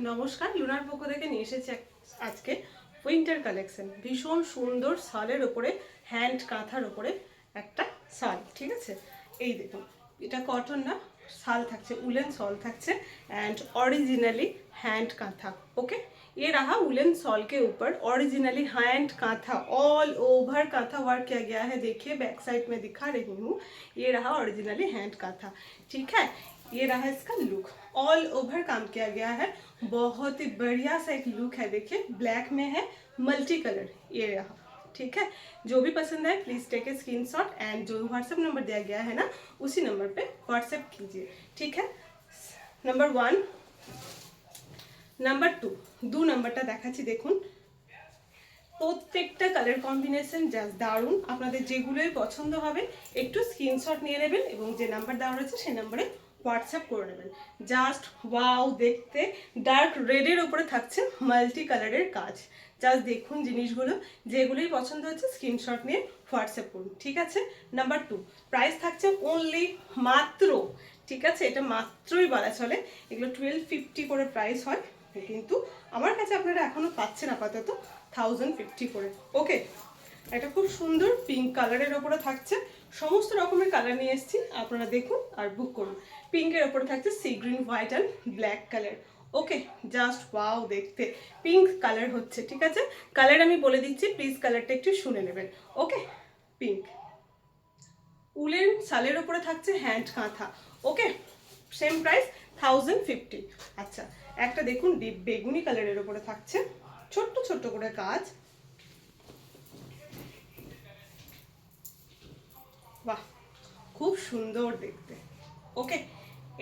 নমস্কার, লুনার পক্ষ থেকে নিয়ে এসেছি আজকে উইন্টার কালেকশন। ভীষণ সুন্দর শালের ওপরে, হ্যান্ড কাঁথার ওপরে একটা শাল। ঠিক আছে, এই দেখুন, এটা কটন না, শাল থাকছে, उलन शॉल থাকছে and originally hand kantha. Okay, ये रहा उलन शॉल के ऊपर originally hand kantha, all over kantha work किया गया है। देखिए बैक साइड में दिखा रही हूँ, ये रहा ओरिजिनली हैंड कांथा। ठीक है, ये रहा इसका लुक, ऑल ओवर काम किया गया है। बहुत ही बढ़िया सा एक लुक है। देखिए ब्लैक में है, मल्टी कलर, ये रहा। ठीक है, जो भी पसंद है please take a screenshot and जो व्हाट्सएप नंबर दिया गया है ना, उसी नंबर पे व्हाट्सएप कीजिए। ठीक है, नंबर 1, नंबर 2, दो नंबरটা দেখাচ্ছি দেখুন। প্রত্যেকটা কালার কম্বিনেশন জাস্ট দারুণ। আপনাদের যেগুলোই পছন্দ হবে একটু স্ক্রিনশট নিয়ে নেবেন এবং যে নাম্বার দেওয়া রয়েছে সেই নাম্বারে হোয়াটসঅ্যাপ করে নেবেন। জাস্ট ওয়াও দেখতে, ডার্ক রেডের ওপরে থাকছে মাল্টি কালারের কাজ। জাস্ট দেখুন জিনিসগুলো, যেগুলোই পছন্দ হচ্ছে স্ক্রিনশট নিয়ে হোয়াটসঅ্যাপ করুন। ঠিক আছে, নাম্বার 2, প্রাইস থাকছে অনলি মাত্র, ঠিক আছে, এটা মাত্রই বলা চলে, এগুলো 1250 করে প্রাইস হয়, কিন্তু আমার কাছে আপনারা এখনো পাচ্ছেন আপাতত 1050 করে। ওকে, এটা খুব সুন্দর পিঙ্ক কালারের ওপরে থাকছে। সমস্ত রকমের কালার নিয়ে এসেছি, আপনারা দেখুন আর বুক করুন। পিঙ্কের ওপরে থাকছে sea green, white and black colour. Okay, just wow দেখতে, পিঙ্ক কালার হচ্ছে। ঠিক আছে, কালার আমি বলে দিচ্ছি, প্লিজ কালারটা একটু শুনে নেবেন। ওকে, পিঙ্ক, উলেন শালের ওপরে থাকছে হ্যান্ড কাঁথা। ওকে, সেম প্রাইস 1050। আচ্ছা, একটা দেখুন ডিপ বেগুনি কালারের ওপরে থাকছে, ছোট্ট ছোট্ট করে কাজ। বাহ, খুব সুন্দর দেখতে। ওকে,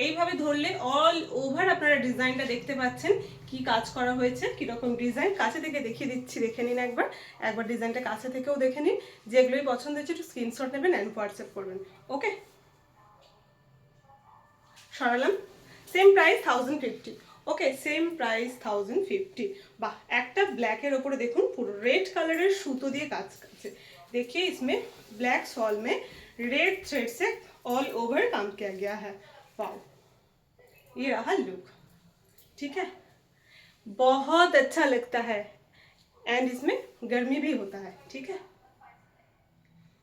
এইভাবে ধরলে অল ওভার আপনারা ডিজাইনটা দেখতে পাচ্ছেন, কি কাজ করা হয়েছে, কিরকম ডিজাইন। কাছে থেকে দেখিয়ে দিচ্ছি, দেখে নিন একবার, একবার ডিজাইনটা কাছে থেকেও দেখে নিন। যেগুলোই পছন্দ হচ্ছে একটু স্ক্রিনশট নেবেন অ্যান্ড হোয়াটসঅ্যাপ করবেন। ওকে, সরালাম, সেম প্রাইস 1050। ওকে, সেম প্রাইস 1050। বাহ, একটা ব্ল্যাকের ওপরে দেখুন পুরো রেড কালারের সুতো দিয়ে কাজ করছে। देखिए इसमें ब्लैक शॉल में रेड थ्रेड से ऑल ओवर काम किया गया है। वाओ, ये रहा लुक। ठीक है, बहुत अच्छा लगता है एंड इसमें गर्मी भी होता है। ठीक है,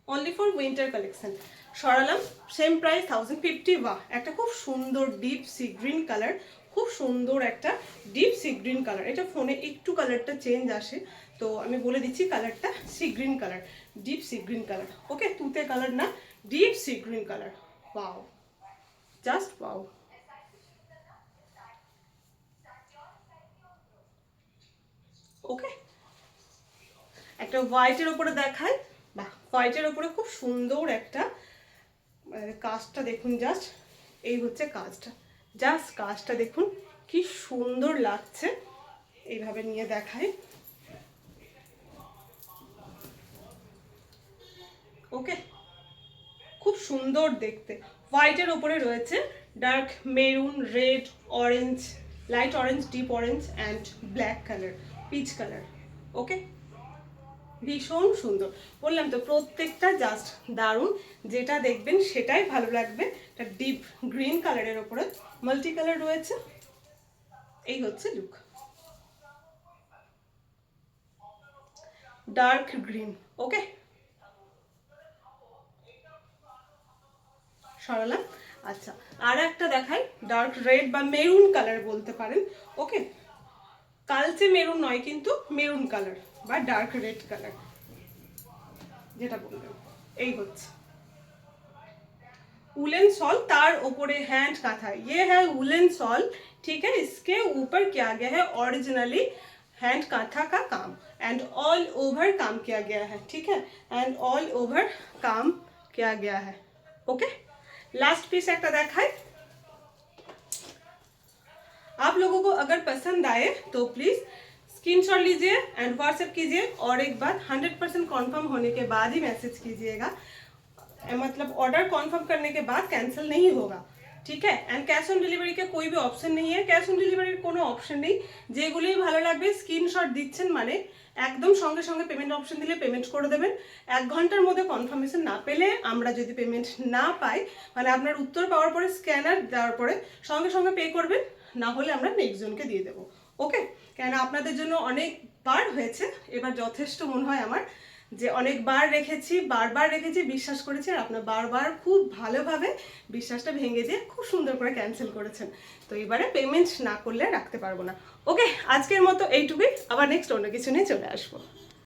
অনলি ফর উইন্টার কালেকশন। সরালাম, সেম প্রাইস 1050। বাহ, একটা খুব সুন্দর ডিপ সি গ্রিন কালার, খুব সুন্দর একটা ডিপ সি গ্রিন কালার। এটা ফোনে একটু কালারটা চেঞ্জ আসে, তো আমি বলে দিচ্ছি কালারটা sea green colour, deep sea green colour. Okay, তুতে কালার না, deep sea green colour. Wow, just wow. Okay, একটা হোয়াইটের ওপরে দেখায়। বাহ, হোয়াইটের ওপরে খুব সুন্দর একটা কাজটা দেখুন, জাস্ট এই হচ্ছে কাজটা, জাস্ট কাজটা দেখুন কি সুন্দর লাগছে। এইভাবে নিয়ে দেখায়। ওকে, খুব সুন্দর দেখতে। হোয়াইটের ওপরে রয়েছে dark maroon, red, orange, light orange, deep orange and black colour, peach colour. Okay, ভীষণ সুন্দর। বললাম তো প্রত্যেকটা জাস্ট দারুণ, যেটা দেখবেন সেটাই ভালো লাগবে। এটা ডিপ গ্রিন কালারের ওপরে মাল্টি কালার রয়েছে। এই হচ্ছে লুক, ডার্ক গ্রিন। ওকে, সরালাম। আচ্ছা, আর একটা দেখাই, ডার্ক রেড বা মেরুন কালার বলতে পারেন। ওকে, কালচে মেরুন নয় কিন্তু মেরুন কালার বা ডার্ক রেড কালার, যেটা বললাম। এই হচ্ছে उलन शॉल, तार ऊपरे हैंड काथा, ये है उलन शॉल। ठीक है, इसके ऊपर किया गया है ओरिजिनली हैंड काथा का काम एंड ऑल ओवर काम किया गया है। ठीक है, एंड ऑल ओवर काम किया गया है। ओके, लास्ट पीस एक देखाए। आप लोगों को अगर पसंद आए तो प्लीज़ स्क्रीनशॉट लीजिए एंड व्हाट्सएप कीजिए, और एक बार 100% कॉन्फर्म होने के बाद ही मैसेज कीजिएगा। मतलब ऑर्डर कॉन्फर्म करने के बाद कैंसिल नहीं होगा। ठीक है। एंड कैश ऑन डिलीवरी का कोई भी ऑप्शन नहीं है, कैश ऑन डिलीवरिর কোনো অপশন নেই। যেগুলোই ভালো লাগবে স্ক্রিনশট দিচ্ছেন মানে একদম সঙ্গে সঙ্গে পেমেন্ট অপশন দিলে পেমেন্ট করে দেবেন। 1 ঘন্টার মধ্যে কনফার্মেশন না পেলে, আমরা যদি পেমেন্ট না পাই মানে আপনার উত্তর পাওয়ার পরে স্ক্যানার দেওয়ার পরে সঙ্গে সঙ্গে পে করবেন, না হলে আমরা নেক্সট জনকে দিয়ে দেবো। ওকে, কেন আপনাদের জন্য অনেকবার হয়েছে, এবার যথেষ্ট মনে হয় আমার যে অনেকবার রেখেছি, বারবার রেখেছি, বিশ্বাস করেছি, আর আপনার বারবার খুব ভালোভাবে বিশ্বাসটা ভেঙে দিয়ে খুব সুন্দর করে ক্যান্সেল করেছেন। তো এবারে পেমেন্ট না করলে রাখতে পারবো না। ওকে, আজকের মতো এইটুকুই, আবার নেক্সট অন্য কিছু নিয়ে চলে আসবো।